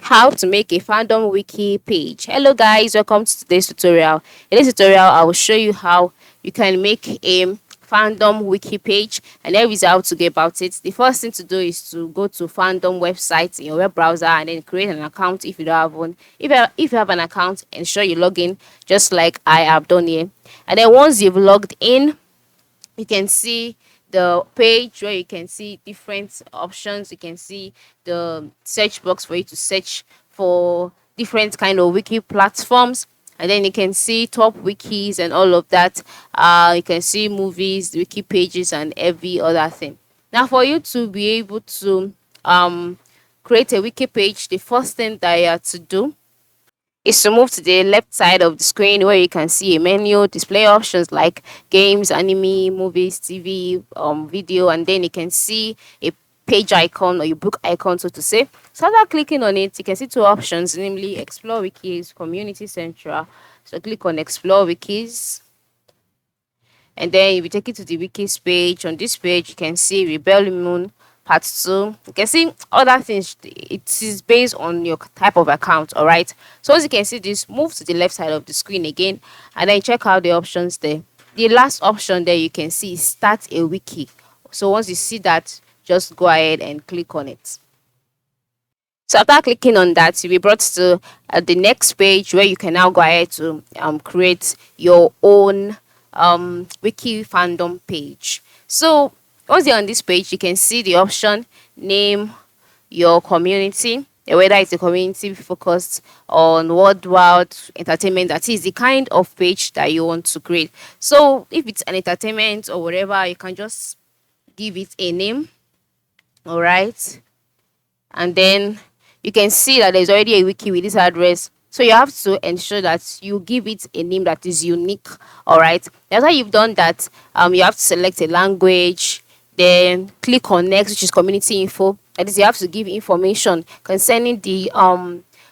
How to make a fandom wiki page. Hello guys, welcome to today's tutorial. In this tutorial, I will show you how you can make a fandom wiki page, and here is how to go about it. The first thing to do is to go to fandom website in your web browser and then create an account if you don't have one. If you have an account, ensure you log in just like I have done here. And then once you've logged in, you can see the page where you can see different options. You can see the search box for you to search for different kind of wiki platforms, and then you can see top wikis and all of that. You can see movies, wiki pages, and every other thing. Now for you to be able to create a wiki page, the first thing that you have to do is to move to the left side of the screen where you can see a menu display options like games, anime, movies, TV, video, and then you can see a page icon or your book icon, so to say. So after clicking on it, you can see two options, namely Explore Wikis, Community Central. So click on Explore Wikis, and then you will take it to the wikis page. On this page, you can see Rebel Moon Part 2. You can see other things. It is based on your type of account, all right? So as you can see this, move to the left side of the screen again, and then check out the options there. The last option there you can see is Start a Wiki. So once you see that, just go ahead and click on it. So after clicking on that, you'll be brought to the next page where you can now go ahead to create your own wiki fandom page. So once you're on this page, you can see the option name your community, whether it's a community focused on worldwide entertainment, that is the kind of page that you want to create. So if it's an entertainment or whatever, you can just give it a name, all right? And then you can see that there's already a wiki with this address, so you have to ensure that you give it a name that is unique. All right, after you've done that, you have to select a language, then click on next, which is community info. That is, you have to give information concerning the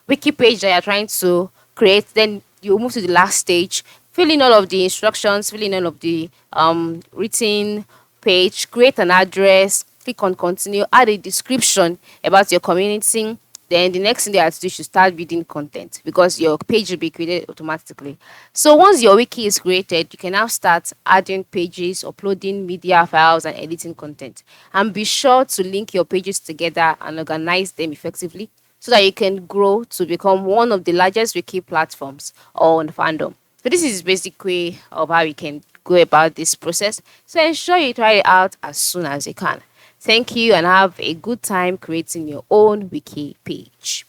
wiki page that you're trying to create. Then you move to the last stage, fill in all of the instructions, fill in all of the written page, create an address, click on continue, add a description about your community. Then the next thing they have to do is to start building content, because your page will be created automatically. So once your wiki is created, you can now start adding pages, uploading media files, and editing content. And be sure to link your pages together and organize them effectively so that you can grow to become one of the largest wiki platforms on fandom. So this is basic way of how you can go about this process. So ensure you try it out as soon as you can. Thank you and have a good time creating your own wiki page.